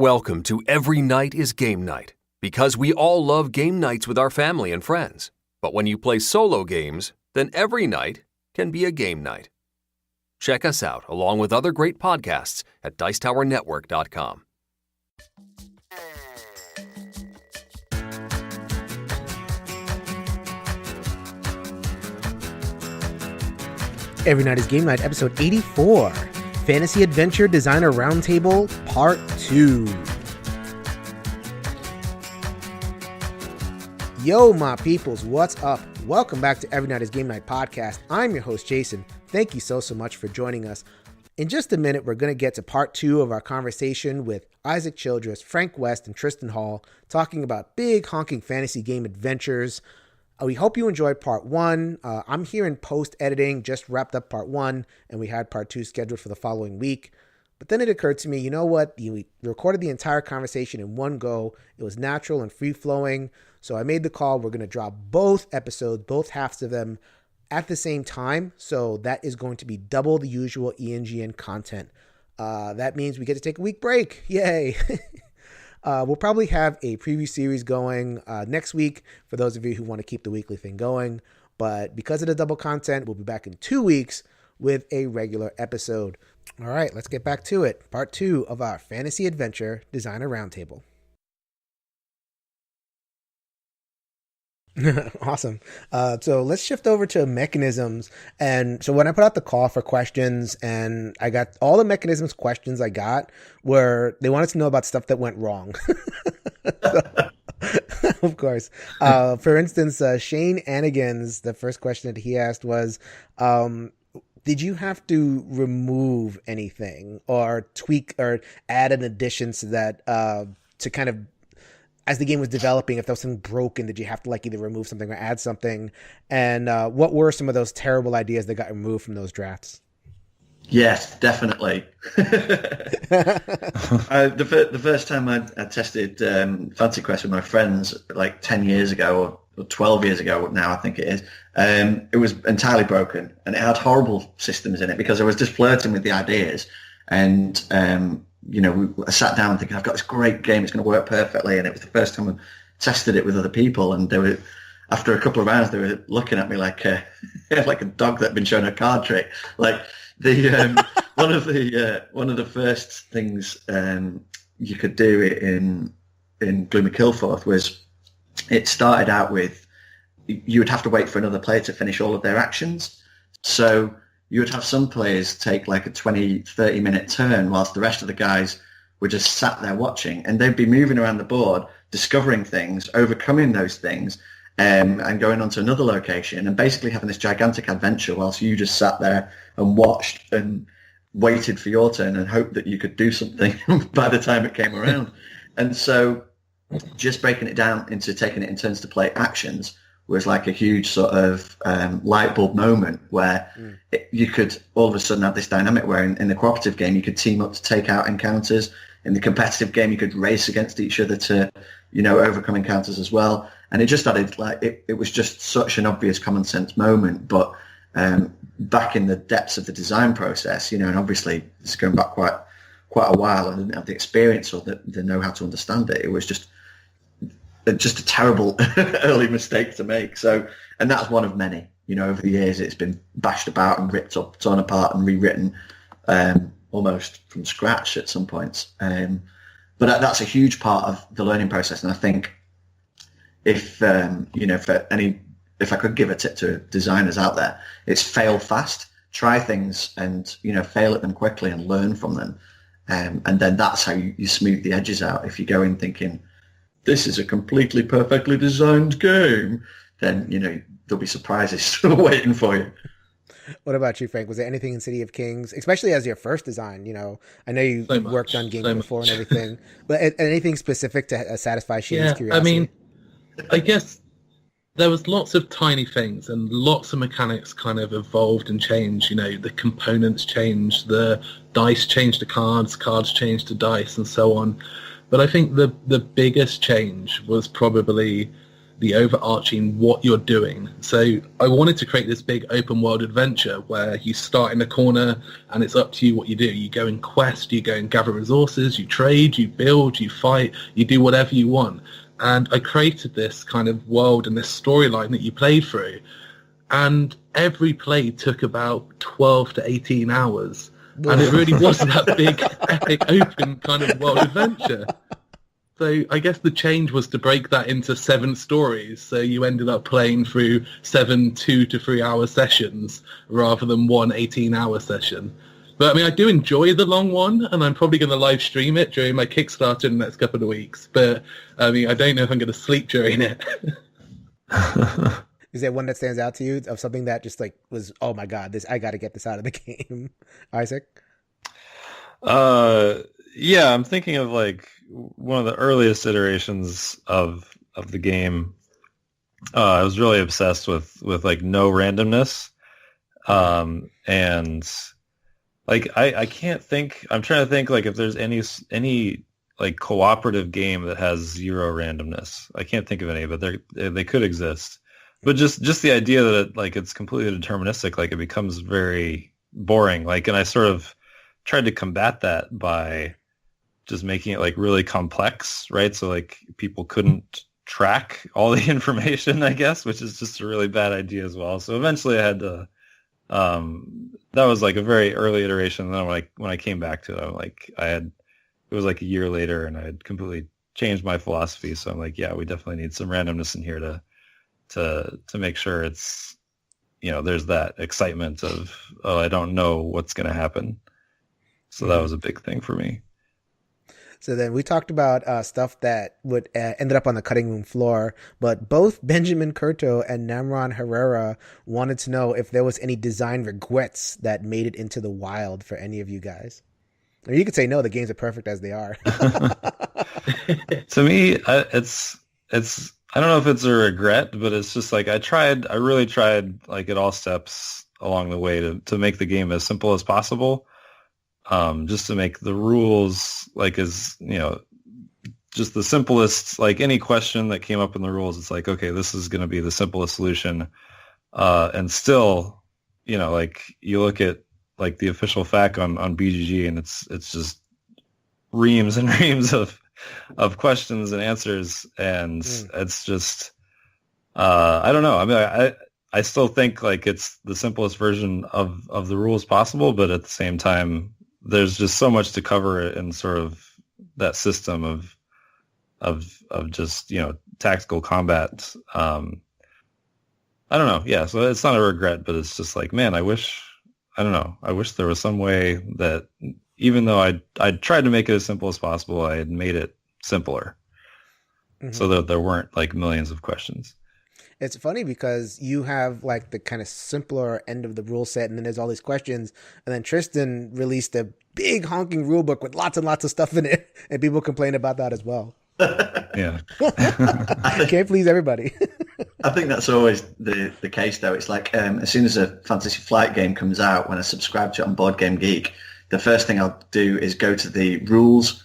Welcome to Every Night is Game Night, because we all love game nights with our family and friends. But when you play solo games, then every night can be a game night. Check us out along with other great podcasts at dicetowernetwork.com. Every Night is Game Night, episode 84, Fantasy Adventure Designer Roundtable, Part 2. Yo, my peoples, what's up? Welcome back to Every Night is Game Night podcast. I'm your host, Jason. Thank you so much for joining us. In just a minute, we're going to get to Part 2 of our conversation with Isaac Childres, Frank West, and Tristan Hall, talking about big honking fantasy game adventures. We hope you enjoyed Part 1. I'm here in post-editing, just wrapped up Part 1, and we had Part 2 scheduled for the following week. But then it occurred to me, you know what? We recorded the entire conversation in one go. It was natural and free-flowing, so I made the call. We're going to drop both episodes, both halves of them, at the same time. So that is going to be double the usual ENGN content. That means we get to take a week break. Yay! We'll probably have a preview series going next week for those of you who want to keep the weekly thing going. But because of the double content, we'll be back in 2 weeks with a regular episode. All right, let's get back to it. Part 2 of our Fantasy Adventure Designer Roundtable. Awesome. So let's shift over to mechanisms. And so when I put out the call for questions, and I got all the mechanisms questions I got were they wanted to know about stuff that went wrong. Of course. For instance, Shane Anigan's, the first question that he asked was, did you have to remove anything or tweak or add an addition so that to kind of, as the game was developing, if there was something broken, did you have to like either remove something or add something? And what were some of those terrible ideas that got removed from those drafts? Yes, definitely. The first time I tested Fantasy Quest with my friends, like 10 years ago or 12 years ago now, I think it is, it was entirely broken, and it had horrible systems in it because I was just flirting with the ideas, and I sat down thinking, I've got this great game, it's going to work perfectly, and it was the first time I tested it with other people, and they were, after a couple of rounds, they were looking at me like a dog that had been shown a card trick. Like one of the first things you could do in Gloomy Killforth was, it started out with, you would have to wait for another player to finish all of their actions. So you would have some players take like a 20, 30-minute turn whilst the rest of the guys were just sat there watching, and they'd be moving around the board, discovering things, overcoming those things, and going on to another location, and basically having this gigantic adventure whilst you just sat there and watched and waited for your turn and hoped that you could do something by the time it came around. And so just breaking it down into taking it in turns to play actions was like a huge sort of light bulb moment where you could all of a sudden have this dynamic where in the cooperative game you could team up to take out encounters. In the competitive game you could race against each other to, overcome encounters as well. And it just added, like, it was just such an obvious common sense moment. But back in the depths of the design process, and obviously it's going back quite a while, and I didn't have the experience or the know-how to understand it. It was just a terrible early mistake to make. So, and that's one of many. Over the years, it's been bashed about and ripped up, torn apart, and rewritten almost from scratch at some points. But that's a huge part of the learning process. And I think if I could give a tip to designers out there, it's fail fast, try things, and fail at them quickly and learn from them. And then that's how you smooth the edges out. If you go in thinking, this is a completely perfectly designed game, then, there'll be surprises waiting for you. What about you, Frank? Was there anything in City of Kings, especially as your first design? I know you worked on games before and everything, but anything specific to satisfy Shane's curiosity? I mean, I guess there was lots of tiny things, and lots of mechanics kind of evolved and changed. The components changed, the dice changed to cards changed to dice, and so on. But I think the biggest change was probably the overarching what you're doing. So I wanted to create this big open world adventure where you start in a corner and it's up to you what you do. You go and quest, you go and gather resources, you trade, you build, you fight, you do whatever you want. And I created this kind of world and this storyline that you played through. And every play took about 12 to 18 hours. And it really was that big, epic, open kind of world adventure. So I guess the change was to break that into 7 stories. So you ended up playing through 7 2 to 3 hour sessions rather than one 18-hour session. But I mean, I do enjoy the long one, and I'm probably going to live stream it during my Kickstarter in the next couple of weeks. But I mean, I don't know if I'm going to sleep during it. Is there one that stands out to you of something that just like was, oh my God, I got to get this out of the game? Isaac? Yeah, I'm thinking of like one of the earliest iterations of the game. I was really obsessed with like no randomness. And like I can't think, I'm trying to think like if there's any like cooperative game that has 0 randomness. I can't think of any, but they could exist. But just the idea that like it's completely deterministic, like it becomes very boring. Like, and I sort of tried to combat that by just making it like really complex, right? So like people couldn't track all the information, I guess, which is just a really bad idea as well. So eventually I had to, that was like a very early iteration. And then like when I came back to it, I'm like, it was like a year later and I had completely changed my philosophy. So I'm like, yeah, we definitely need some randomness in here to make sure it's, you know, there's that excitement of, oh, I don't know what's going to happen. So that was a big thing for me. So then we talked about stuff that would ended up on the cutting room floor, but both Benjamin Curto and Namron Herrera wanted to know if there was any design regrets that made it into the wild for any of you guys. Or you could say no, the games are perfect as they are. To me, it's I don't know if it's a regret, but it's just like I really tried like at all steps along the way to make the game as simple as possible. Just to make the rules like as, you know, just the simplest, like any question that came up in the rules, it's like, okay, this is going to be the simplest solution. And still, you know, like you look at like the official FAQ on BGG and it's just reams and reams of questions and answers. And it's just, I don't know. I mean, I still think like it's the simplest version of the rules possible, but at the same time, there's just so much to cover in sort of that system of just, you know, tactical combat. I don't know. Yeah. So it's not a regret, but it's just like, man, I wish there was some way that even though I tried to make it as simple as possible, I had made it simpler so that there weren't like millions of questions. It's funny because you have like the kind of simpler end of the rule set, and then there's all these questions, and then Tristan released a big honking rule book with lots and lots of stuff in it, and people complain about that as well. Yeah. Can't please everybody. I think that's always the case, though. It's like as soon as a Fantasy Flight game comes out, when I subscribe to it on Board Game Geek, the first thing I'll do is go to the rules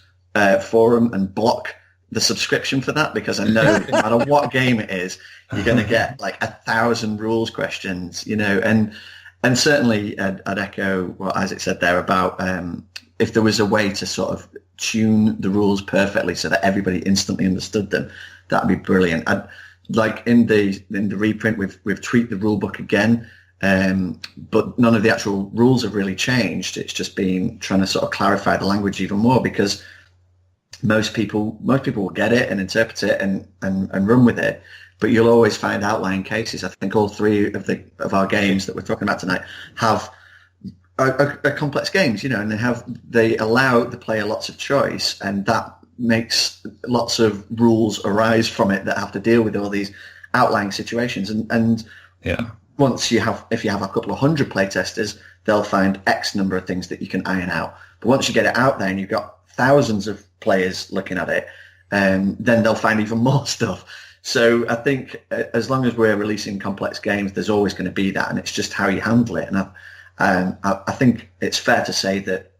forum and block the subscription for that, because I know no matter what game it is, you're going to get like 1,000 rules questions, you know, and certainly I'd echo what Isaac said there about if there was a way to sort of tune the rules perfectly so that everybody instantly understood them, that'd be brilliant. Like in the reprint, we've tweaked the rule book again, but none of the actual rules have really changed. It's just been trying to sort of clarify the language even more, because most people will get it and interpret it and run with it, but you'll always find outlying cases. I think all 3 of our games that we're talking about tonight are complex games, you know, and they allow the player lots of choice, and that makes lots of rules arise from it that have to deal with all these outlying situations. And yeah, once if you have a couple of 100 playtesters, they'll find X number of things that you can iron out. But once you get it out there and you've got thousands of players looking at it, then they'll find even more stuff. So I think as long as we're releasing complex games, there's always going to be that, and it's just how you handle it. And I think it's fair to say that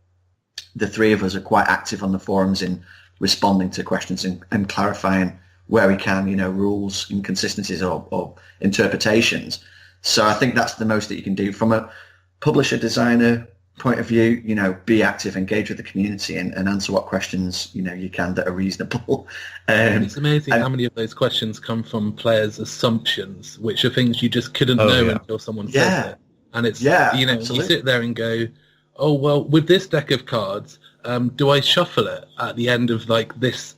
the 3 of us are quite active on the forums in responding to questions and clarifying where we can, rules, inconsistencies or interpretations. So I think that's the most that you can do from a publisher designer point of view. Be active, engage with the community, and answer what questions you can that are reasonable. It's amazing how many of those questions come from players' assumptions, which are things you just couldn't know until someone says it. And it's you sit there and go, oh well, with this deck of cards, do I shuffle it at the end of this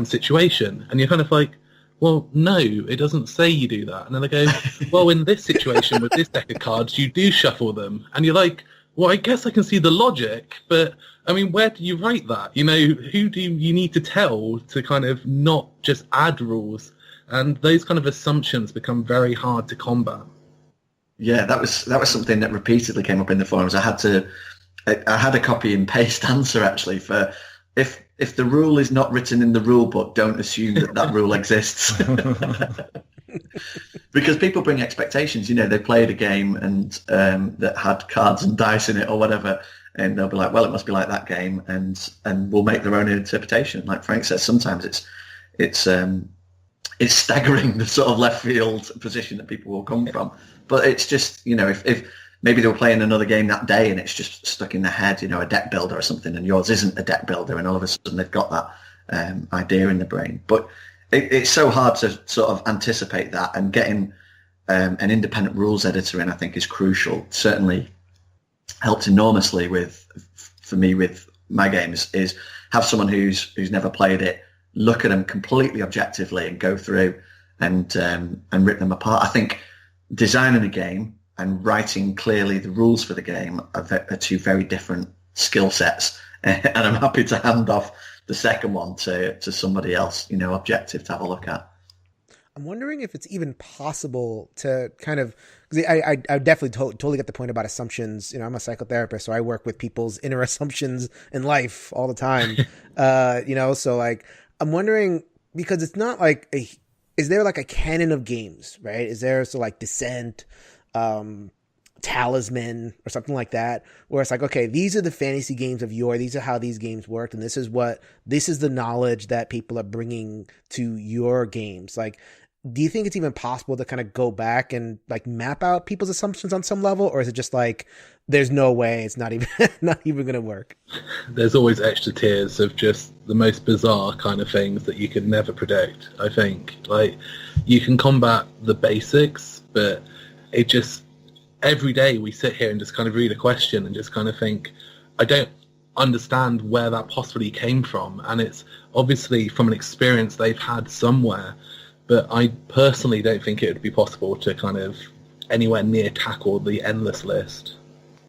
situation? And you're kind of like, well, no, it doesn't say you do that. And then they go, well, in this situation with this deck of cards, you do shuffle them. And you're like, well, I guess I can see the logic, but I mean, where do you write that? Who do you need to tell to kind of not just add rules? And those kind of assumptions become very hard to combat. Yeah, that was something that repeatedly came up in the forums. I had a copy and paste answer actually for if the rule is not written in the rule book, don't assume that rule exists. Because people bring expectations. They played a game and that had cards and dice in it or whatever, and they'll be like, well, it must be like that game, and we'll make their own interpretation. Like Frank says, sometimes it's staggering the sort of left field position that people will come from. But it's just, if maybe they were playing another game that day and it's just stuck in their head, a deck builder or something, and yours isn't a deck builder, and all of a sudden they've got that idea in the brain. But it's so hard to sort of anticipate that, and getting an independent rules editor in, I think, is crucial. Certainly helped enormously for me with my games, is have someone who's never played it, look at them completely objectively and go through and rip them apart. I think designing a game and writing clearly the rules for the game are two very different skill sets, and I'm happy to hand off the second one to somebody else, objective to have a look at. I'm wondering if it's even possible to kind of, because I definitely totally get the point about assumptions. I'm a psychotherapist, so I work with people's inner assumptions in life all the time. So I'm wondering, because it's not is there a canon of games, right? Is there Descent, Talisman or something like that, where it's okay, these are the fantasy games of yore, these are how these games worked, and this is the knowledge that people are bringing to your games. Do you think it's even possible to kind of go back and map out people's assumptions on some level, or is it just there's no way, it's not even going to work? There's always extra tiers of just the most bizarre kind of things that you could never predict. I think you can combat the basics, but it just, every day we sit here and just kind of read a question and just kind of think, I don't understand where that possibly came from. And it's obviously from an experience they've had somewhere, but I personally don't think it would be possible to kind of anywhere near tackle the endless list.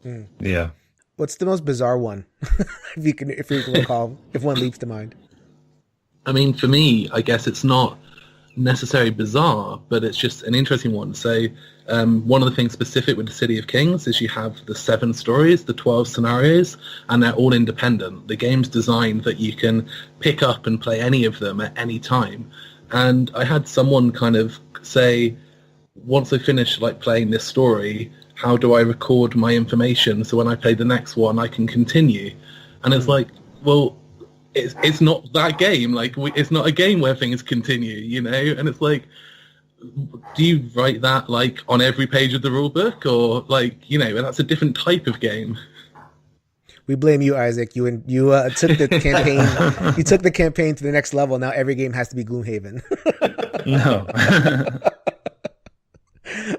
Mm. Yeah. What's the most bizarre one? if you can recall, if one leaps to mind. I mean, for me, I guess it's not necessarily bizarre, but it's just an interesting one. So one of the things specific with the City of Kings is you have the 7 stories, the 12 scenarios, and they're all independent. The game's designed that you can pick up and play any of them at any time. And I had someone kind of say, once I finish playing this story, how do I record my information so when I play the next one I can continue? And it's well, it's not that game. It's not a game where things continue, And it's do you write that on every page of the rule book, or and that's a different type of game. We blame you, Isaac. You took the campaign. You took the campaign to the next level. Now every game has to be Gloomhaven. No.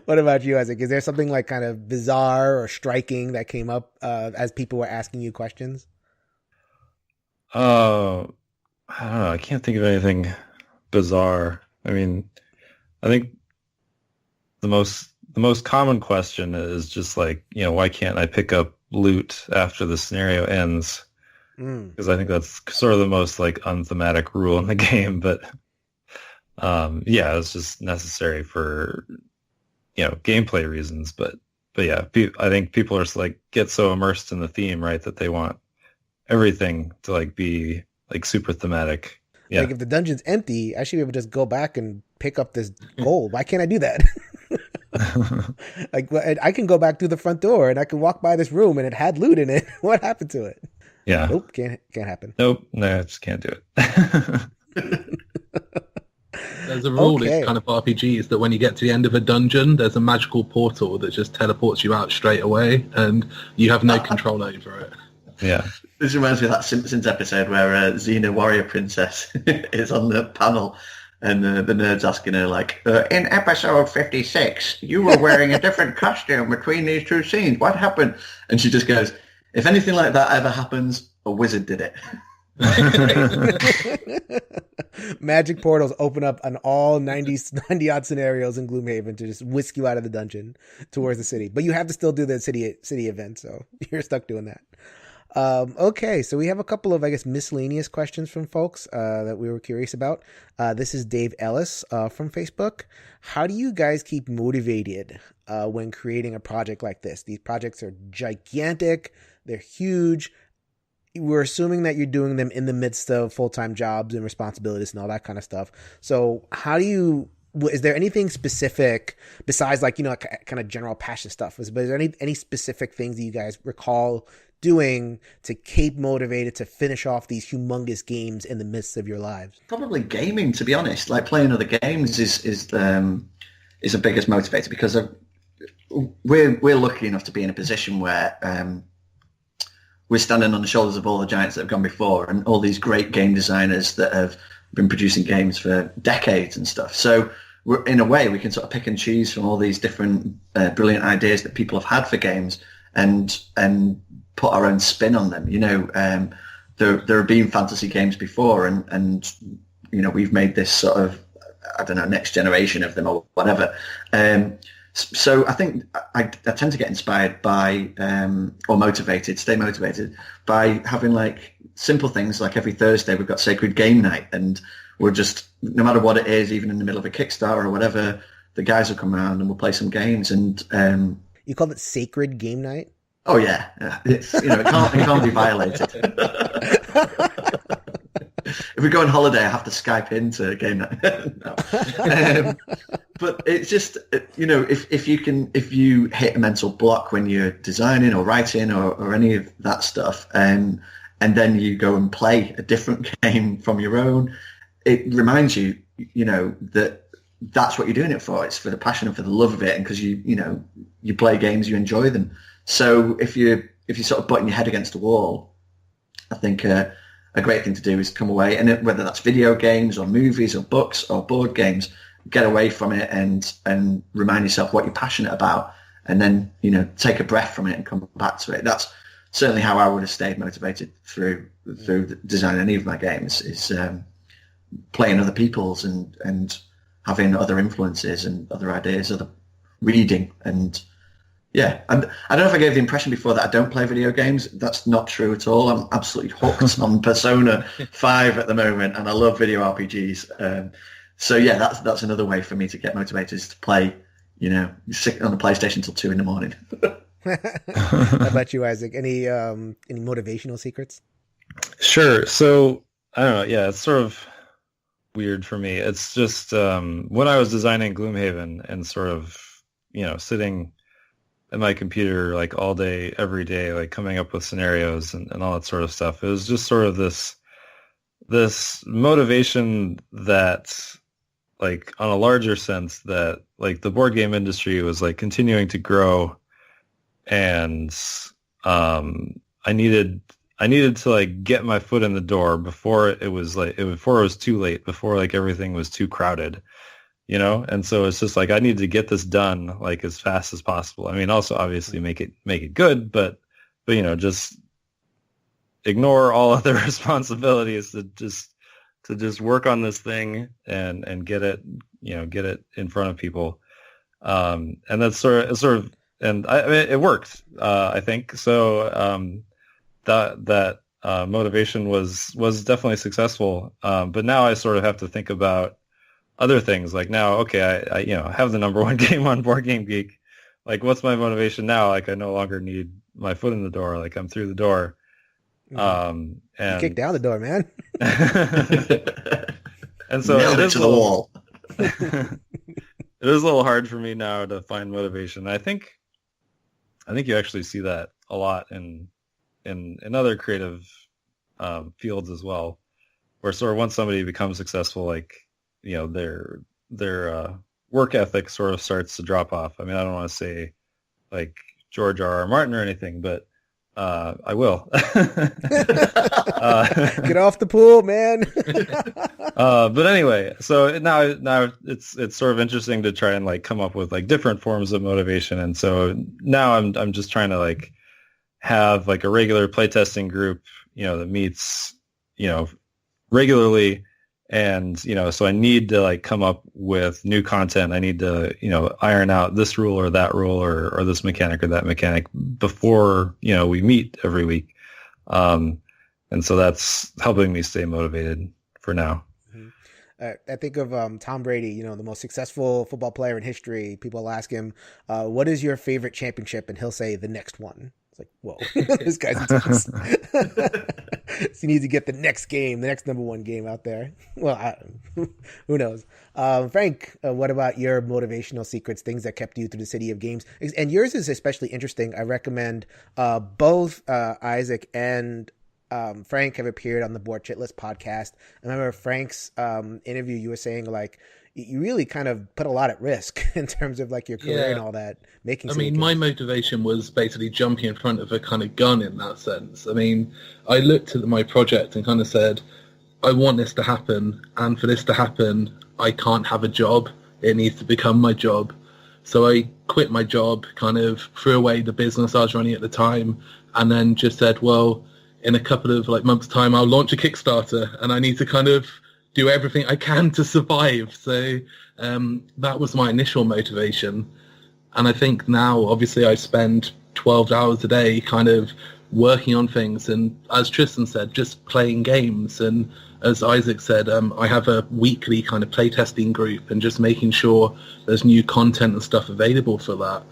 What about you, Isaac? Is there something kind of bizarre or striking that came up as people were asking you questions? I don't know. I can't think of anything bizarre. I mean, I think the most common question is just why can't I pick up loot after the scenario ends? Because I think that's sort of the most unthematic rule in the game. But it's just necessary for gameplay reasons. But yeah, I think people are get so immersed in the theme, right, that they want everything to be super thematic. Yeah. If the dungeon's empty, I should be able to just go back and pick up this gold. Why can't I do that? I can go back through the front door and I can walk by this room and it had loot in it. What happened to it? Yeah. Nope, can't happen. Nope, no, I just can't do it. There's a rule Okay. in kind of RPGs that when you get to the end of a dungeon, there's a magical portal that just teleports you out straight away, and you have no control over it. Yeah. This reminds me of that Simpsons episode where Xena Warrior Princess is on the panel, and the nerd's asking her, like, in episode 56, you were wearing a different costume between these two scenes. What happened? And she just goes, if anything like that ever happens, a wizard did it. Magic portals open up on all 90 odd scenarios in Gloomhaven to just whisk you out of the dungeon towards the city. But you have to still do the city event, so you're stuck doing that. Okay, so we have a couple of, I guess, miscellaneous questions from folks that we were curious about. This is Dave Ellis from Facebook. How do you guys keep motivated when creating a project like this? These projects are gigantic. They're huge. We're assuming that you're doing them in the midst of full-time jobs and responsibilities and all that kind of stuff. So how do you, is there anything specific besides, like, kind of general passion stuff? Is there any specific things that you guys recall doing to keep motivated to finish off these humongous games in the midst of your lives? Probably gaming, to be honest. Like, playing other games is the biggest motivator, because we're lucky enough to be in a position where we're standing on the shoulders of all the giants that have gone before, and all these great game designers that have been producing games for decades and stuff. So in a way, we can sort of pick and choose from all these different brilliant ideas that people have had for games, and put our own spin on them. There have been fantasy games before, and we've made this sort of, I don't know, next generation of them or whatever. So I think I tend to get inspired by, or stay motivated by having, like, simple things. Like, every Thursday we've got Sacred Game Night, and we're just, no matter what it is, even in the middle of a Kickstarter or whatever, the guys will come around and we'll play some games. And You called it Sacred Game Night? oh yeah, it's, it can't be violated. If we go on holiday, I have to Skype into a game night. No. But it's just, if you hit a mental block when you're designing or writing or any of that stuff, and then you go and play a different game from your own, it reminds you, that that's what you're doing it for. It's for the passion and for the love of it, and because you play games, you enjoy them. So if you're sort of butting your head against a wall, I think a great thing to do is come away, and whether that's video games or movies or books or board games, get away from it and remind yourself what you're passionate about, and then take a breath from it and come back to it. That's certainly how I would have stayed motivated through designing any of my games, is playing other people's and having other influences and other ideas, other reading. And yeah, and I don't know if I gave the impression before that I don't play video games. That's not true at all. I'm absolutely hooked on Persona 5 at the moment, and I love video RPGs. So yeah, that's another way for me to get motivated, is to play, sit on the PlayStation till 2 a.m. How about you, Isaac? Any motivational secrets? Sure. So I don't know. Yeah, it's sort of weird for me. It's just when I was designing Gloomhaven and sort of, sitting at my computer like all day, every day, like coming up with scenarios and all that sort of stuff. It was just sort of this motivation that, like, on a larger sense, that like the board game industry was like continuing to grow, and I needed to like get my foot in the door before it was too late, before like everything was too crowded, and so it's just like I need to get this done like as fast as possible. I mean, also obviously make it good, but just ignore all other responsibilities to just work on this thing and get it in front of people. And that's sort of and I mean, it worked, I think. So that motivation was definitely successful. But now I sort of have to think about other things. Like now, okay, I have the number one game on Board Game Geek. Like, what's my motivation now? Like, I no longer need my foot in the door. Like, I'm through the door. And you kick down the door, man. And so nailed it to the wall. It is a little hard for me now to find motivation. I think you actually see that a lot in other creative fields as well, where sort of once somebody becomes successful, like they're work ethic sort of starts to drop off. I mean, I don't want to say like George R.R. Martin or anything, but I will. Get off the pool, man. But anyway, so now it's sort of interesting to try and like come up with like different forms of motivation. And so now I'm just trying to like have like a regular playtesting group, that meets, regularly. And, so I need to like come up with new content. I need to, iron out this rule or that rule or this mechanic or that mechanic before, we meet every week. And so that's helping me stay motivated for now. I think of Tom Brady, the most successful football player in history. People ask him, what is your favorite championship? And he'll say the next one. It's like, whoa, this guy's intense. So he needs to get the next game, the next number one game out there. Well, who knows? Frank, what about your motivational secrets, things that kept you through the city of games? And yours is especially interesting. I recommend both Isaac and Frank have appeared on the Board Chitlist podcast. I remember Frank's interview, you were saying like, you really kind of put a lot at risk in terms of like your career and all that. My motivation was basically jumping in front of a kind of gun in that sense. I mean, I looked at my project and kind of said, I want this to happen. And for this to happen, I can't have a job. It needs to become my job. So I quit my job, kind of threw away the business I was running at the time, and then just said, well, in a couple of like months' time, I'll launch a Kickstarter and I need to kind of do everything I can to survive. So that was my initial motivation. And I think now, obviously, I spend 12 hours a day kind of working on things. And as Tristan said, just playing games. And as Isaac said, I have a weekly kind of playtesting group and just making sure there's new content and stuff available for that.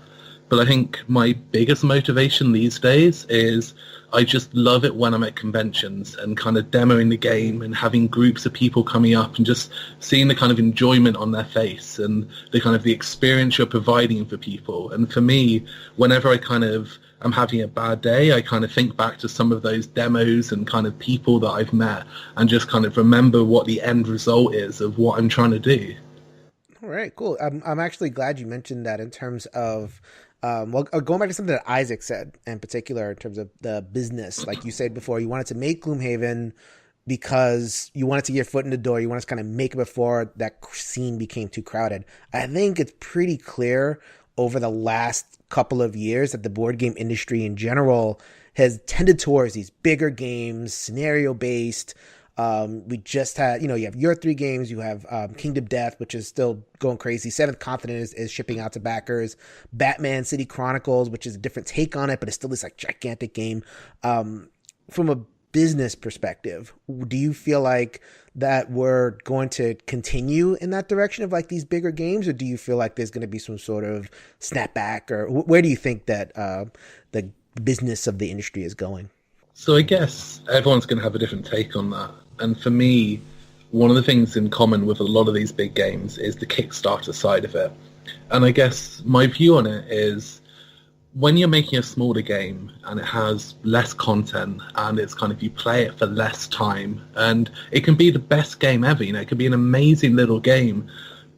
But I think my biggest motivation these days is I just love it when I'm at conventions and kind of demoing the game and having groups of people coming up and just seeing the kind of enjoyment on their face and the kind of the experience you're providing for people. And for me, whenever I kind of am having a bad day, I kind of think back to some of those demos and kind of people that I've met and just kind of remember what the end result is of what I'm trying to do. All right, cool. I'm actually glad you mentioned that in terms of going back to something that Isaac said in particular in terms of the business, like you said before, you wanted to make Gloomhaven because you wanted to get your foot in the door. You wanted to kind of make it before that scene became too crowded. I think it's pretty clear over the last couple of years that the board game industry in general has tended towards these bigger games, scenario-based. We just had, you have your 3 games, you have Kingdom Death, which is still going crazy. Seventh Continent is shipping out to backers. Batman City Chronicles, which is a different take on it, but it's still this like gigantic game. From a business perspective, do you feel like that we're going to continue in that direction of like these bigger games, or do you feel like there's going to be some sort of snapback, or where do you think that the business of the industry is going? So I guess everyone's going to have a different take on that. And for me, one of the things in common with a lot of these big games is the Kickstarter side of it. And I guess my view on it is when you're making a smaller game and it has less content and it's kind of you play it for less time, and it can be the best game ever, it can be an amazing little game,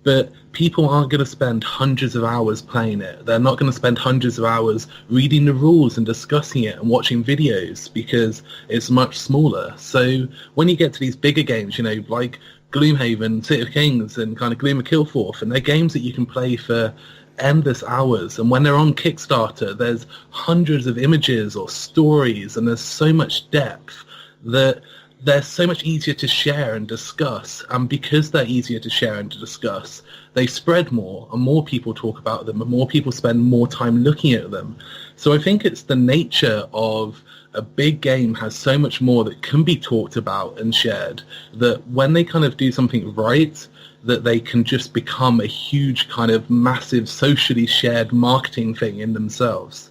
but people aren't going to spend hundreds of hours playing it. They're not going to spend hundreds of hours reading the rules and discussing it and watching videos because it's much smaller. So when you get to these bigger games, like Gloomhaven, City of Kings, and kind of Gloom of Killforth, and they're games that you can play for endless hours. And when they're on Kickstarter, there's hundreds of images or stories, and there's so much depth that they're so much easier to share and discuss. And because they're easier to share and to discuss, they spread more, and more people talk about them, and more people spend more time looking at them. So I think it's the nature of a big game has so much more that can be talked about and shared, that when they kind of do something right, that they can just become a huge kind of massive socially shared marketing thing in themselves.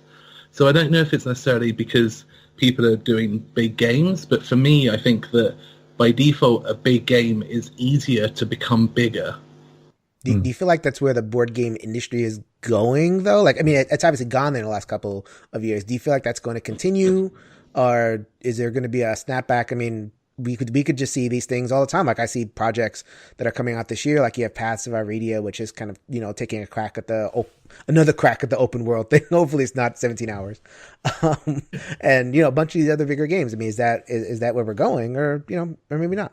So I don't know if it's necessarily because people are doing big games, but for me, I think that by default, a big game is easier to become bigger. Do you feel like that's where the board game industry is going, though? Like, I mean, it's obviously gone there in the last couple of years. Do you feel like that's going to continue, or is there going to be a snapback? I mean, we could just see these things all the time. Like I see projects that are coming out this year, like you have Paths of Iridia, which is kind of, taking a crack at another crack at the open world thing. Hopefully it's not 17 hours. And, a bunch of these other bigger games. I mean, is that where we're going, or maybe not?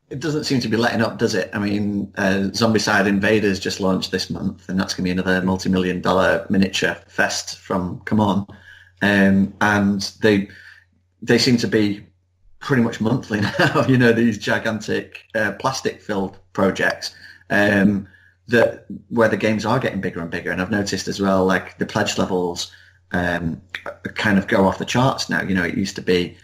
It doesn't seem to be letting up, does it? I mean, Zombicide Invaders just launched this month, and that's going to be another multi-million-dollar miniature fest from Come On. And they seem to be pretty much monthly now, these gigantic plastic-filled projects where the games are getting bigger and bigger. And I've noticed as well, like the pledge levels kind of go off the charts now. It used to be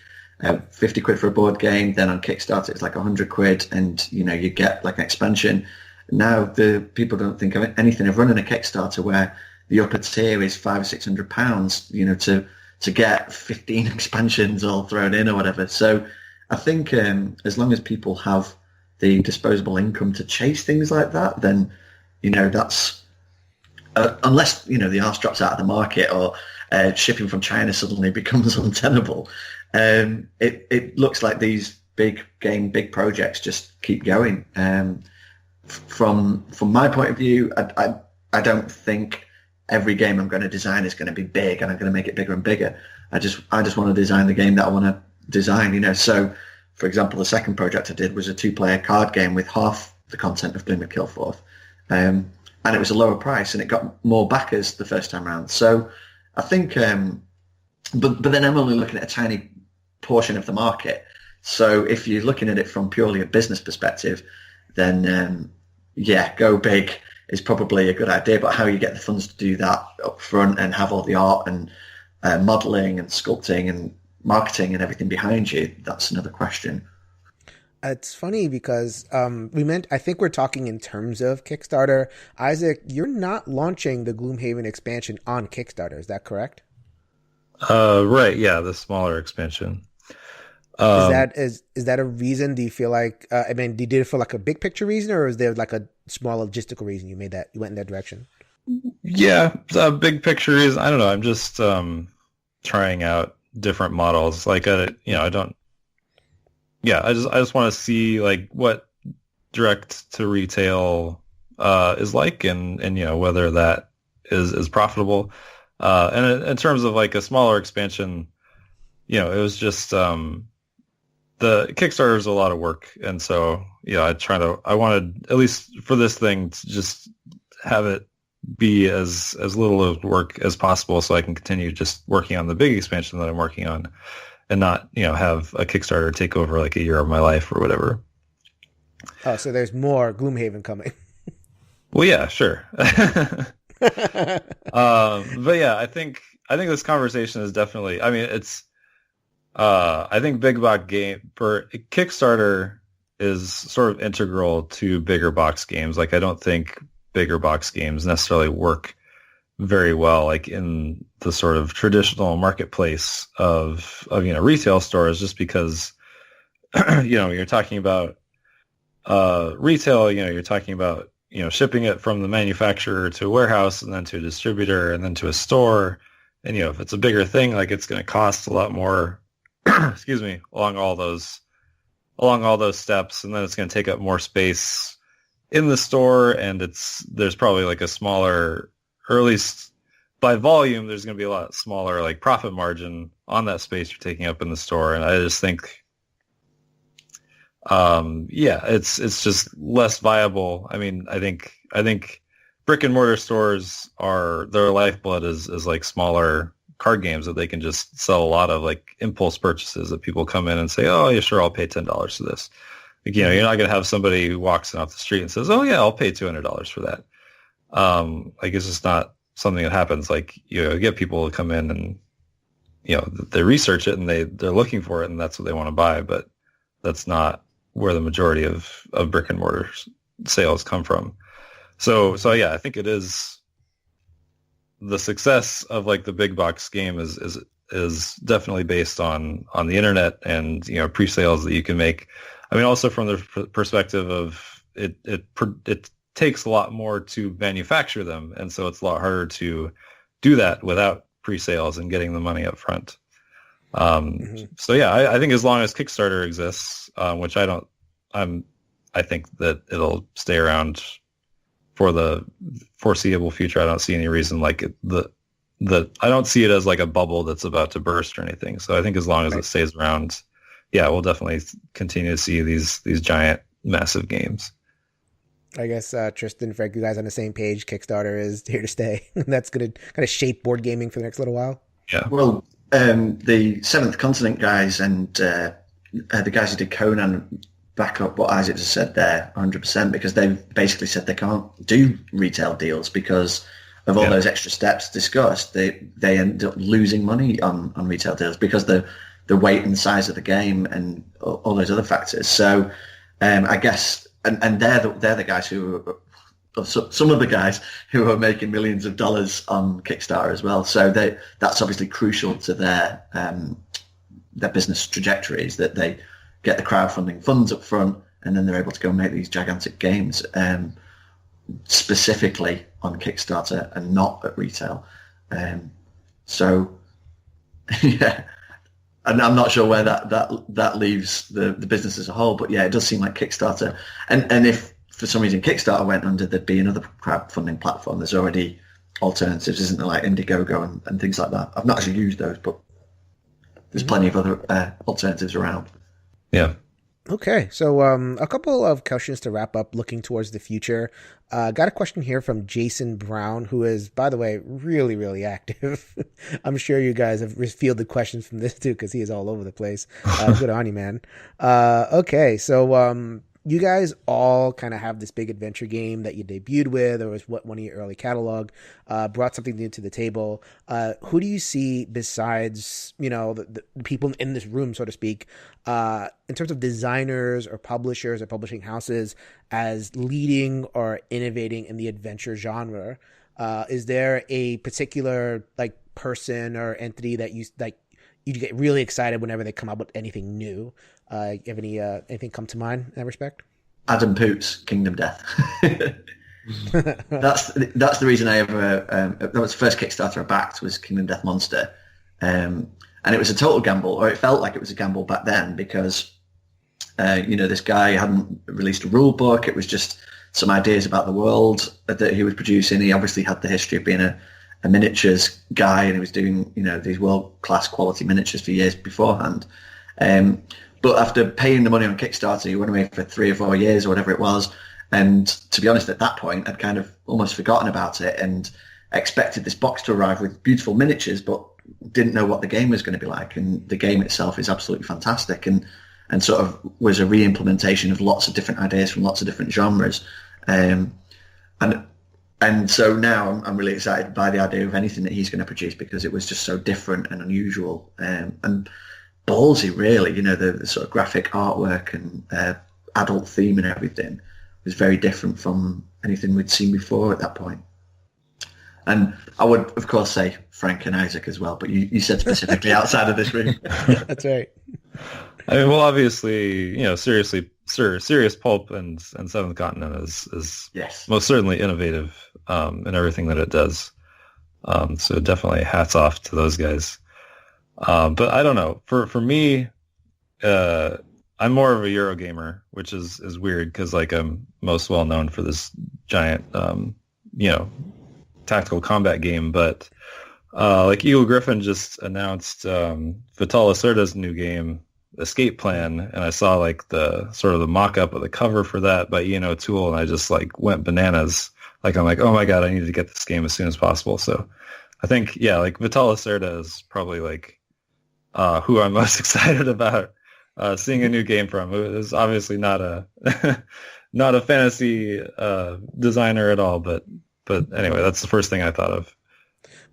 50 quid for a board game, then on Kickstarter it's like 100 quid, and you get like an expansion. Now the people don't think of anything of running a Kickstarter where the upper tier is £500 or £600, to get 15 expansions all thrown in or whatever. So I think as long as people have the disposable income to chase things like that, then that's unless the arse drops out of the market, or shipping from China suddenly becomes untenable. It looks like these big projects just keep going. From my point of view, I don't think every game I'm going to design is going to be big and I'm going to make it bigger and bigger. I just want to design the game that I want to design. So, for example, the second project I did was a 2-player card game with half the content of Bloom and Killforth, and it was a lower price, and it got more backers the first time around. So I think, but then I'm only looking at a tiny portion of the market. So if you're looking at it from purely a business perspective, then go big is probably a good idea. But how you get the funds to do that up front and have all the art and modeling and sculpting and marketing and everything behind you, that's another question. It's funny because I think we're talking in terms of Kickstarter. Isaac, you're not launching the Gloomhaven expansion on Kickstarter, is that correct? Right, yeah, the smaller expansion. Is that a reason? Do you feel like did it feel like a big picture reason, or is there like a small logistical reason you went in that direction? Yeah, a big picture is, I don't know, I'm just trying out different models. Like I just want to see like what direct to retail is like, and whether that is profitable. And in terms of like a smaller expansion, it was just the Kickstarter is a lot of work, and so I wanted, at least for this thing, to just have it be as little of work as possible, so I can continue just working on the big expansion that I'm working on, and not have a Kickstarter take over like a year of my life or whatever. Oh, so there's more Gloomhaven coming. Well, yeah, sure. But yeah, I think this conversation is definitely, it's I think big box game for Kickstarter is sort of integral to bigger box games. Like I don't think bigger box games necessarily work very well like in the sort of traditional marketplace of retail stores, just because you're talking about retail, you're talking about shipping it from the manufacturer to a warehouse and then to a distributor and then to a store, and if it's a bigger thing, like it's going to cost a lot more excuse me, along all those steps, and then it's going to take up more space in the store, and there's probably like a smaller, or at least by volume, there's going to be a lot smaller like profit margin on that space you're taking up in the store. And I just think it's just less viable. I think brick and mortar stores their lifeblood is like smaller card games that they can just sell a lot of, like impulse purchases that people come in and say, oh yeah, sure, I'll pay $10 for this. Like, you're not going to have somebody who walks in off the street and says, oh yeah, I'll pay $200 for that. Like it's just not something that happens. Like, you get people to come in and, they research it and they're looking for it and that's what they want to buy, but that's not where the majority of brick and mortar sales come from. So yeah, I think it is, the success of like the big box game is definitely based on the internet and pre-sales that you can make. Also from the perspective of it takes a lot more to manufacture them, and so it's a lot harder to do that without pre-sales and getting the money up front. So yeah, I think as long as Kickstarter exists, which I think that it'll stay around for the foreseeable future. I don't see any reason like I don't see it as like a bubble that's about to burst or anything. So I think as long as it stays around, yeah, we'll definitely continue to see these giant, massive games. I guess Tristan, Frank, you guys on the same page. Kickstarter is here to stay. That's going to kind of shape board gaming for the next little while. Yeah. Well, the Seventh Continent guys and the guys who did Conan back up what Isaac just said there 100%, because they've basically said they can't do retail deals because of all those extra steps discussed. They end up losing money on retail deals because the weight and size of the game and all those other factors. So I guess, and they're the guys who are, some of the guys who are making millions of dollars on Kickstarter as well. So that's obviously crucial to their business trajectories, that they get the crowdfunding funds up front and then they're able to go and make these gigantic games specifically on Kickstarter and not at retail. So yeah, and I'm not sure where that leaves the business as a whole, but yeah, it does seem like Kickstarter, and if for some reason Kickstarter went under, there'd be another crowdfunding platform. There's already alternatives, isn't there, like Indiegogo and things like that. I've not actually used those, but there's plenty of other alternatives around. Yeah. Okay, so a couple of questions to wrap up, looking towards the future. Got a question here from Jason Brown, who is, by the way, really, really active. I'm sure you guys have fielded questions from this too, because he is all over the place. Good on you, man. Okay, so you guys all kind of have this big adventure game that you debuted with, or was one of your early catalog, brought something new to the table. Who do you see besides, the people in this room, so to speak, in terms of designers or publishers or publishing houses as leading or innovating in the adventure genre? Is there a particular person or entity that you get really excited whenever they come up with anything new? You have anything come to mind in that respect? Adam Poots, Kingdom Death. That's the reason I ever that was the first Kickstarter I backed, was Kingdom Death Monster, and it was a total gamble, or it felt like it was a gamble back then, because this guy hadn't released a rule book. It was just some ideas about the world that he was producing. He obviously had the history of being a miniatures guy, and he was doing these world-class quality miniatures for years beforehand. But after paying the money on Kickstarter, he went away for 3 or 4 years or whatever it was. And to be honest, at that point, I'd kind of almost forgotten about it and expected this box to arrive with beautiful miniatures, but didn't know what the game was going to be like. And the game itself is absolutely fantastic, and sort of was a re-implementation of lots of different ideas from lots of different genres. And so now I'm really excited by the idea of anything that he's going to produce, because it was just so different and unusual and ballsy, really. The sort of graphic artwork and adult theme and everything was very different from anything we'd seen before at that point. And I would, of course, say Frank and Isaac as well, but you said specifically outside of this room. That's right. I mean, well, obviously, serious pulp and Seventh Continent is yes, most certainly innovative in everything that it does. So definitely hats off to those guys. But I don't know. For me, I'm more of a Eurogamer, which is weird, because I'm most well known for this giant, tactical combat game. But Eagle Griffin just announced Vital Lacerda's new game, Escape Plan, and I saw the sort of the mock-up of the cover for that by Ian O'Toole, and I just went bananas. I'm like, oh my god, I need to get this game as soon as possible. So I think Vital Lacerda is probably who I'm most excited about seeing a new game from. It is obviously not a not a fantasy designer at all, but anyway, that's the first thing I thought of.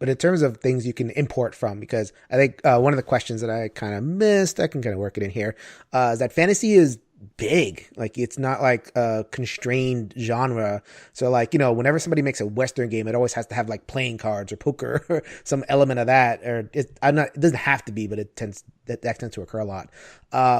But in terms of things you can import from, because I think one of the questions that I kind of missed, I can kind of work it in here, is that fantasy is big. It's not a constrained genre. So whenever somebody makes a Western game, it always has to have playing cards or poker or some element of that. Or it doesn't have to be, but that tends to occur a lot.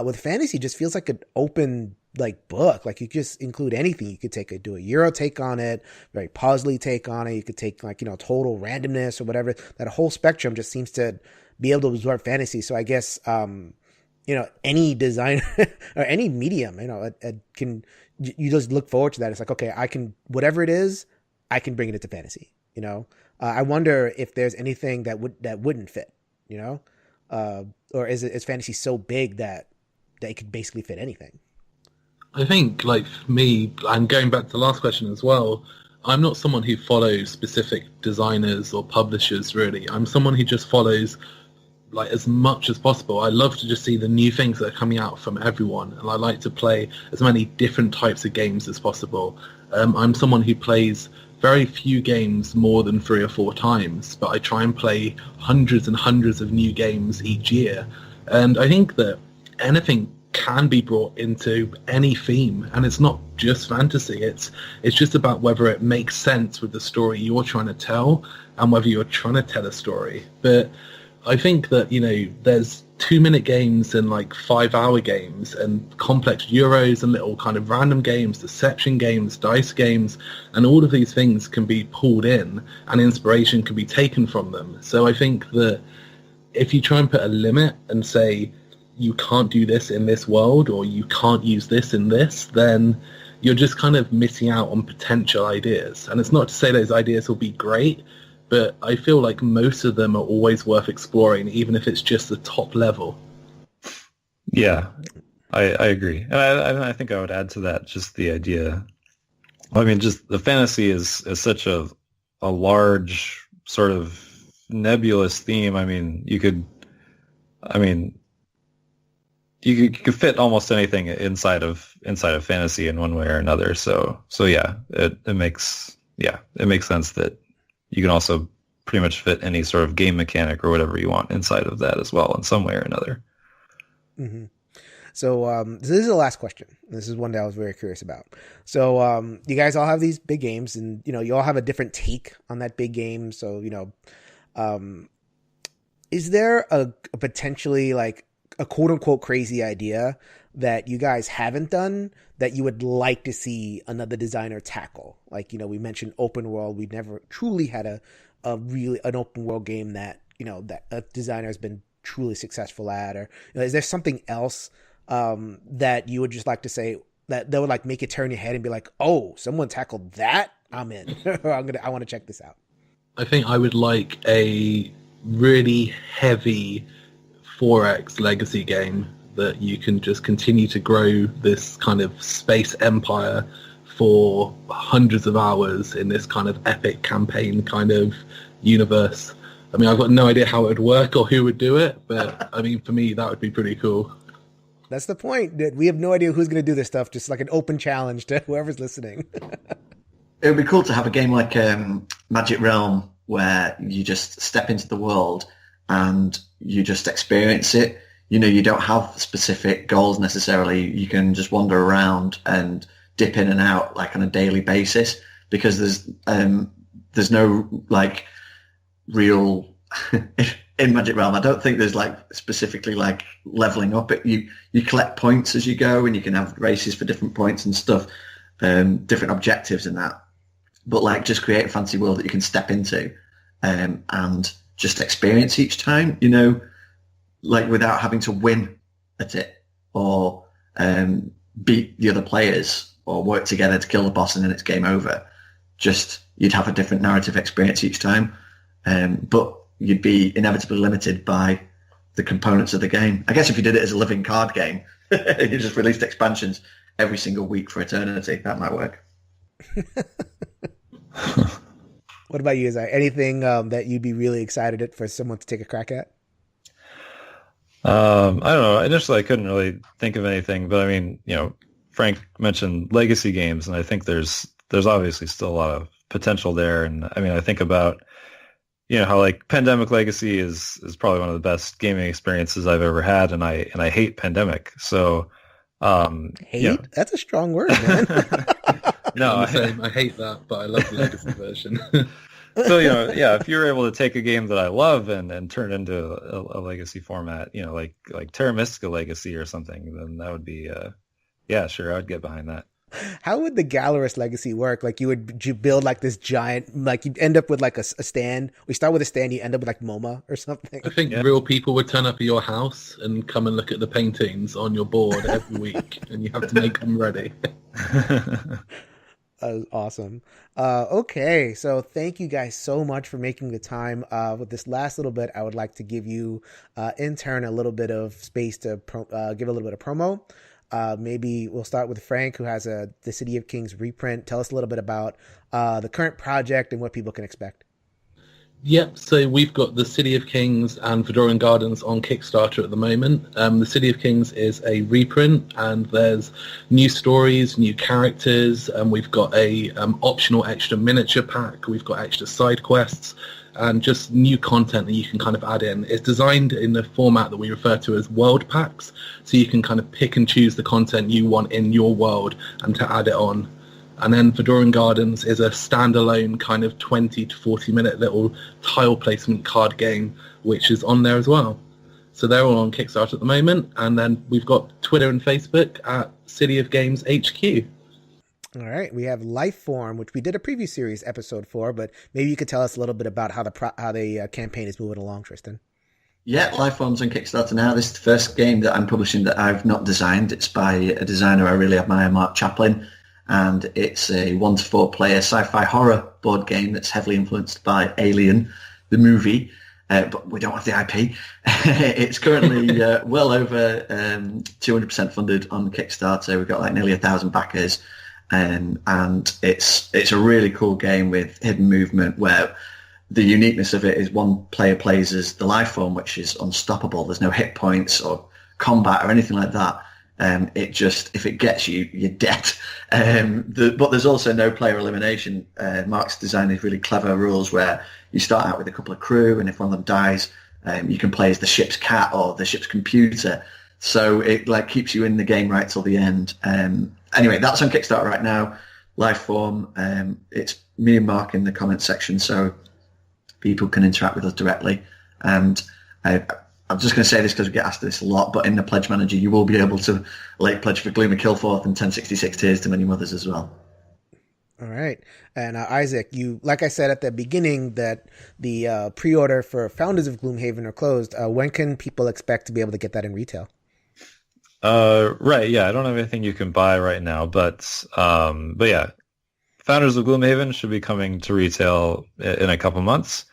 With fantasy, it just feels like an open like book. Like you just include anything. You could do a Euro take on it, very puzzly take on it. You could take like, total randomness or whatever. That whole spectrum just seems to be able to absorb fantasy. So I guess, any designer or any medium, you just look forward to that. It's like, okay, I can, whatever it is, I can bring it into fantasy, I wonder if there's anything that wouldn't fit, or is fantasy so big that it could basically fit anything? I think, like me, and going back to the last question as well, I'm not someone who follows specific designers or publishers, really. I'm someone who just follows, like, as much as possible. I love to just see the new things that are coming out from everyone, and I like to play as many different types of games as possible. I'm someone who plays very few games more than 3 or 4 times, but I try and play hundreds and hundreds of new games each year. And I think that anything can be brought into any theme, and it's not just fantasy. It's just about whether it makes sense with the story you're trying to tell and whether you're trying to tell a story. But I think that, there's 2-minute games and like 5-hour games and complex Euros and little kind of random games, deception games, dice games, and all of these things can be pulled in and inspiration can be taken from them. So I think that if you try and put a limit and say, you can't do this in this world or you can't use this in this, then you're just kind of missing out on potential ideas. And it's not to say those ideas will be great, but I feel like most of them are always worth exploring, even if it's just the top level. Yeah, I agree. And I think I would add to that just the idea. I mean, just the fantasy is such a large sort of nebulous theme. I mean, you could fit almost anything inside of fantasy in one way or another. So yeah, it makes sense that you can also pretty much fit any sort of game mechanic or whatever you want inside of that as well in some way or another. Mm-hmm. So this is the last question. This is one that I was very curious about. So you guys all have these big games, and you all have a different take on that big game. So is there a potentially like a quote unquote crazy idea that you guys haven't done that you would like to see another designer tackle? Like, we mentioned open world. We've never truly had an open world game that, that a designer has been truly successful at, or is there something else that you would just like to say that would like make you turn your head and be like, oh, someone tackled that? I'm in. I want to check this out. I think I would like a really heavy 4X legacy game that you can just continue to grow this kind of space empire for hundreds of hours in this kind of epic campaign kind of universe. I mean, I've got no idea how it would work or who would do it, but I mean, for me, that would be pretty cool. That's the point. That we have no idea who's going to do this stuff. Just like an open challenge to whoever's listening. It would be cool to have a game like Magic Realm where you just step into the world and you just experience it. You don't have specific goals necessarily. You can just wander around and dip in and out like on a daily basis, because there's no like real in Magic Realm. I don't think there's like specifically like leveling up. You collect points as you go, and you can have races for different points and stuff, different objectives in that. But like just create a fancy world that you can step into and just experience each time, like without having to win at it or beat the other players or work together to kill the boss and then it's game over. Just you'd have a different narrative experience each time, but you'd be inevitably limited by the components of the game. I guess if you did it as a living card game, you just released expansions every single week for eternity, that might work. What about you? Is there anything that you'd be really excited for someone to take a crack at? I don't know. Initially, I couldn't really think of anything, but I mean, Frank mentioned legacy games, and I think there's obviously still a lot of potential there. And I mean, I think about, how like Pandemic Legacy is probably one of the best gaming experiences I've ever had, and I hate Pandemic. So hate? That's a strong word, man. No, I hate that, but I love the legacy version. So, if you're able to take a game that I love and turn it into a legacy format, like Terra Mystica Legacy or something, then that would be Yeah, sure, I'd get behind that. How would the Gallerist legacy work? Like, you build like this giant, like you'd end up with like a stand. We start with a stand, you end up with like MoMA or something. I think real people would turn up at your house and come and look at the paintings on your board every week, and you have to make them ready. Awesome. Okay, so thank you guys so much for making the time. With this last little bit, I would like to give you, in turn, a little bit of space to give a little bit of promo. Maybe we'll start with Frank, who has the City of Kings reprint. Tell us a little bit about the current project and what people can expect. Yep, so we've got the City of Kings and Fedorian Gardens on Kickstarter at the moment. The City of Kings is a reprint, and there's new stories, new characters, and we've got a optional extra miniature pack. We've got extra side quests, and just new content that you can kind of add in. It's designed in the format that we refer to as world packs, so you can kind of pick and choose the content you want in your world and to add it on. And then Fedorian Gardens is a standalone kind of 20 to 40 minute little tile placement card game, which is on there as well. So they're all on Kickstarter at the moment. And then we've got Twitter and Facebook at City of Games HQ. All right. We have Lifeform, which we did a preview series episode for, but maybe you could tell us a little bit about how the campaign is moving along, Tristan. Yeah, Lifeform's on Kickstarter now. This is the first game that I'm publishing that I've not designed. It's by a designer I really admire, Mark Chaplin. And it's a 1 to 4 player sci-fi horror board game that's heavily influenced by Alien, the movie, but we don't have the IP. It's currently well over 200% funded on Kickstarter. We've got like nearly 1,000 backers, and it's a really cool game with hidden movement where the uniqueness of it is one player plays as the Lifeform, which is unstoppable. There's no hit points or combat or anything like that. It just, if it gets you, you're dead. But there's also no player elimination. Mark's design is really clever rules where you start out with a couple of crew, and if one of them dies, you can play as the ship's cat or the ship's computer. So it like keeps you in the game right till the end. Anyway, that's on Kickstarter right now. Lifeform. It's me and Mark in the comments section, so people can interact with us directly. And I'm just going to say this because we get asked this a lot, but in the Pledge Manager, you will be able to late pledge for Gloom and Killforth and 1066 Tears to Many Mothers as well. All right. And Isaac, you, like I said at the beginning, that the pre-order for Founders of Gloomhaven are closed. When can people expect to be able to get that in retail? Right. Yeah. I don't have anything you can buy right now, but yeah, Founders of Gloomhaven should be coming to retail in a couple months.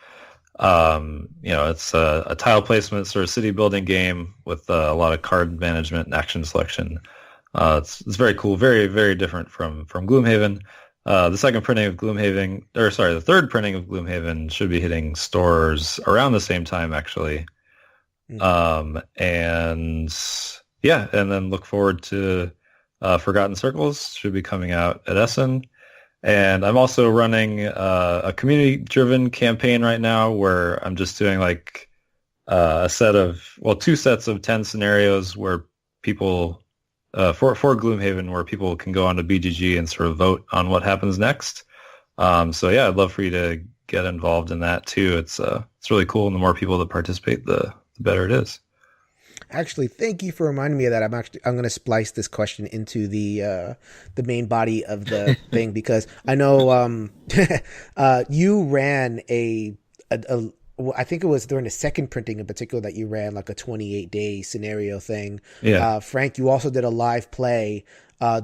It's a tile placement sort of city building game with a lot of card management and action selection. It's very cool, very, very different from Gloomhaven. The third printing of Gloomhaven should be hitting stores around the same time, actually. And then look forward to Forgotten Circles, should be coming out at Essen. And I'm also running a community-driven campaign right now where I'm just doing like two sets of 10 scenarios where people, for Gloomhaven, where people can go onto BGG and sort of vote on what happens next. So yeah, I'd love for you to get involved in that too. It's really cool, and the more people that participate, the better it is. Actually, thank you for reminding me of that. I'm going to splice this question into the main body of the thing, because I know you ran I think it was during the second printing in particular that you ran like a 28-day scenario thing. Yeah. Frank, you also did a live play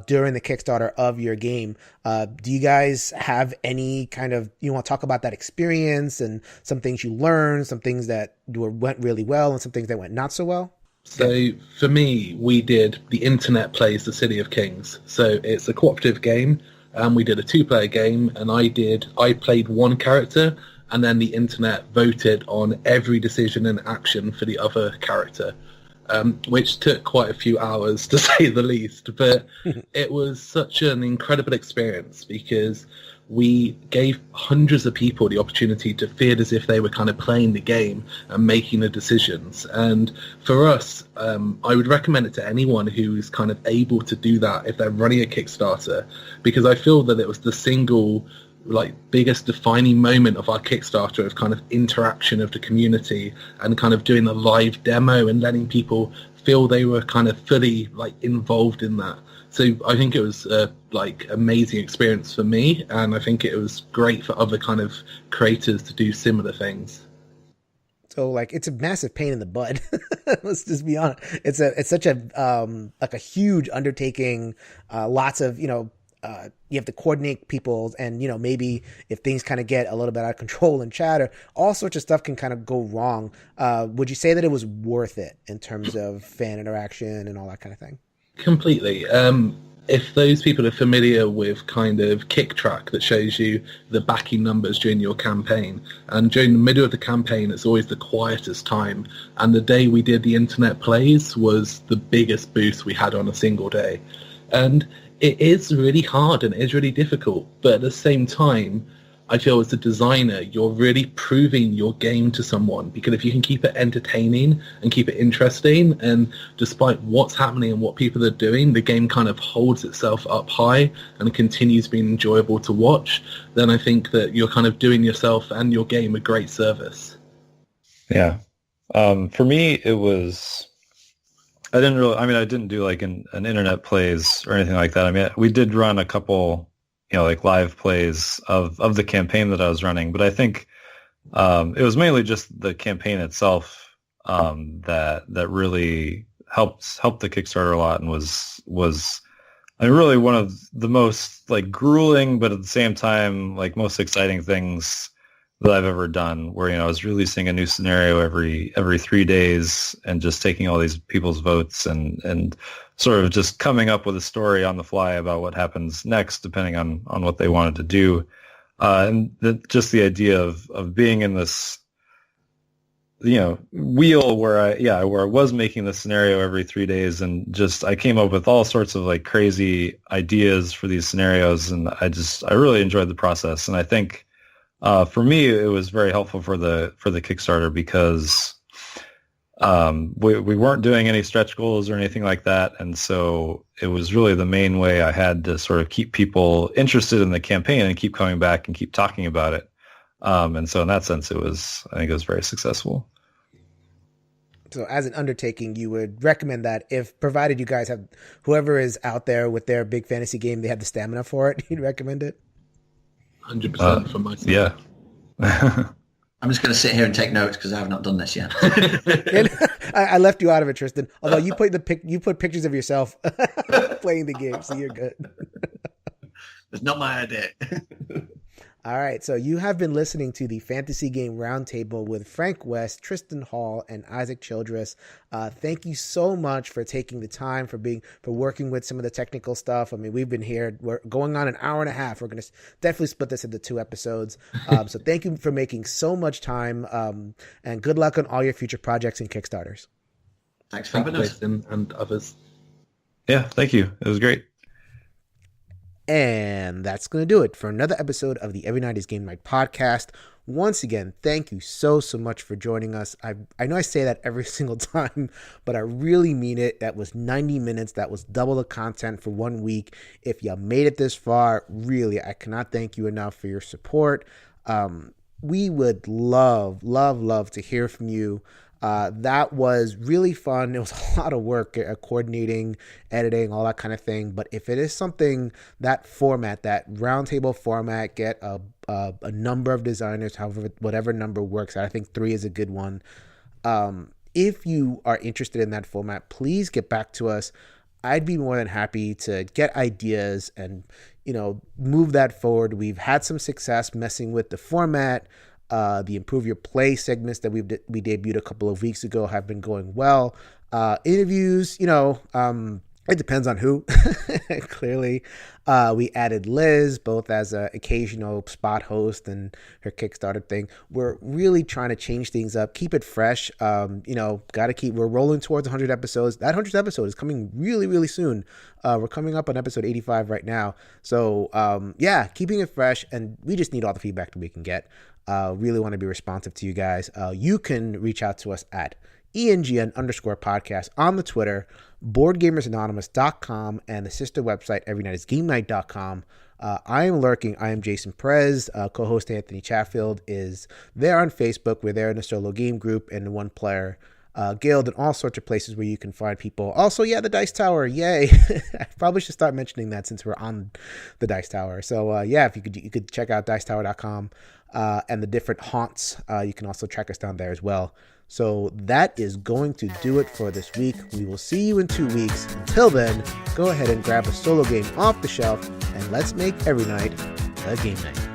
during the Kickstarter of your game. Do you guys have any kind of, you want to talk about that experience and some things you learned, some things that went really well and some things that went not so well? So for me, we did the Internet Plays the City of Kings. So it's a cooperative game, and we did a 2-player game, and I played one character, and then the internet voted on every decision and action for the other character, which took quite a few hours to say the least. But it was such an incredible experience because we gave hundreds of people the opportunity to feel as if they were kind of playing the game and making the decisions. And for us, I would recommend it to anyone who's kind of able to do that if they're running a Kickstarter, because I feel that it was the single biggest defining moment of our Kickstarter of kind of interaction of the community and kind of doing a live demo and letting people feel they were kind of fully involved in that. So I think it was like amazing experience for me, and I think it was great for other kind of creators to do similar things. So like it's a massive pain in the butt. Let's just be honest. It's such a like a huge undertaking. Lots of you have to coordinate people, and maybe if things kind of get a little bit out of control and chatter, all sorts of stuff can kind of go wrong. Would you say that it was worth it in terms of fan interaction and all that kind of thing? Completely. If those people are familiar with kind of kick track that shows you the backing numbers during your campaign, and during the middle of the campaign it's always the quietest time, and the day we did the internet plays was the biggest boost we had on a single day. And it is really hard and it is really difficult, but at the same time I feel as a designer you're really proving your game to someone, because if you can keep it entertaining and keep it interesting, and despite what's happening and what people are doing, the game kind of holds itself up high and continues being enjoyable to watch, then I think that you're kind of doing yourself and your game a great service. Yeah. For me, it was... I didn't do like an internet plays or anything like that. I mean, we did run a couple, like live plays of the campaign that I was running, but I think it was mainly just the campaign itself that really helped the Kickstarter a lot, and was really one of the most like grueling, but at the same time like most exciting things that I've ever done, where I was releasing a new scenario every 3 days and just taking all these people's votes and sort of just coming up with a story on the fly about what happens next, depending on what they wanted to do. And just the idea of being in this, wheel where I was making the scenario every 3 days, and just, I came up with all sorts of like crazy ideas for these scenarios. And I really enjoyed the process. And I think, for me, it was very helpful for the Kickstarter, because we weren't doing any stretch goals or anything like that, and so it was really the main way I had to sort of keep people interested in the campaign and keep coming back and keep talking about it. And so in that sense, I think it was very successful. So as an undertaking, you would recommend that, if provided you guys have, whoever is out there with their big fantasy game, they have the stamina for it, you'd recommend it? 100% from my side. Yeah. I'm just going to sit here and take notes because I have not done this yet. I left you out of it, Tristan. Although you put pictures of yourself playing the game, so you're good. It's not my idea. All right, so you have been listening to the Fantasy Game Roundtable with Frank West, Tristan Hall, and Isaac Childres. Thank you so much for taking the time, for working with some of the technical stuff. I mean, we've been here, we're going on an hour and a half. We're going to definitely split this into 2 episodes. So thank you for making so much time, and good luck on all your future projects and Kickstarters. Thanks for having us. And others. Yeah, thank you. It was great. And that's going to do it for another episode of the Every Night is Game Night podcast. Once again, thank you so much for joining us. I know I say that every single time, but I really mean it. That was 90 minutes. That was double the content for 1 week. If you made it this far, really, I cannot thank you enough for your support. We would love to hear from you. That was really fun. It was a lot of work, coordinating, editing, all that kind of thing. But if it is something, that format, that roundtable format, get a number of designers, whatever number works out. I think 3 is a good one. If you are interested in that format, please get back to us. I'd be more than happy to get ideas and, move that forward. We've had some success messing with the format. The Improve Your Play segments that we debuted a couple of weeks ago have been going well. Interviews, it depends on who. Clearly, we added Liz both as an occasional spot host and her Kickstarter thing. We're really trying to change things up, keep it fresh. We're rolling towards 100 episodes. That 100th episode is coming really, really soon. We're coming up on episode 85 right now. So, keeping it fresh, and we just need all the feedback that we can get. Really want to be responsive to you guys. You can reach out to us at ENGN_podcast on the Twitter, BoardGamersAnonymous.com, and the sister website, EveryNightIsGameNight.com. I am lurking. I am Jason Perez. Co-host Anthony Chatfield is there on Facebook. We're there in the solo game group and the one player Guild, and all sorts of places where you can find people. Also, yeah, the Dice Tower, yay! I probably should start mentioning that since we're on the Dice Tower. So yeah, if you could check out dicetower.com and the different haunts. You can also track us down there as well. So that is going to do it for this week. We will see you in 2 weeks. Until then, go ahead and grab a solo game off the shelf, and let's make every night a game night.